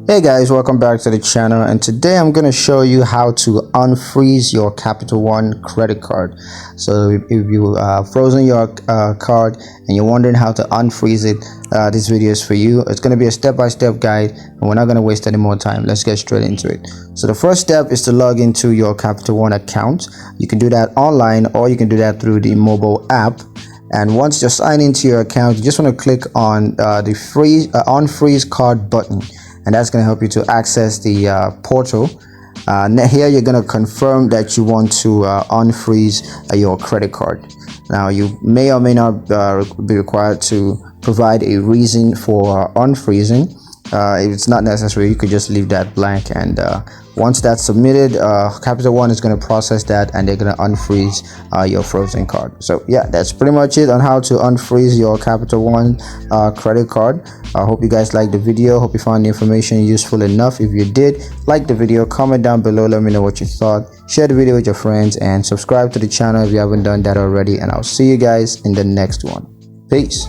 Hey guys, welcome back to the channel, and today I'm going to show you how to unfreeze your Capital One credit card. So if you frozen your card and you're wondering how to unfreeze it, this video is for you. It's going to be a step-by-step guide, and we're not going to waste any more time. Let's get straight into it. So the first step is to log into your Capital One account. You can do that online, or you can do that through the mobile app. And once you're signed into your account, you just want to click on the unfreeze card button, and that's going to help you to access the portal. Here you're going to confirm that you want to unfreeze your credit card. Now you may or may not be required to provide a reason for unfreezing. If it's not necessary, you could just leave that blank, and once that's submitted, Capital One is going to process that, and they're going to unfreeze your frozen card. So yeah, that's pretty much it on how to unfreeze your Capital One credit card. I hope you guys liked the video. Hope you found the information useful enough. If you did, like the video, comment down below, let me know what you thought, share the video with your friends, and subscribe to the channel if you haven't done that already, and I'll see you guys in the next one. Peace.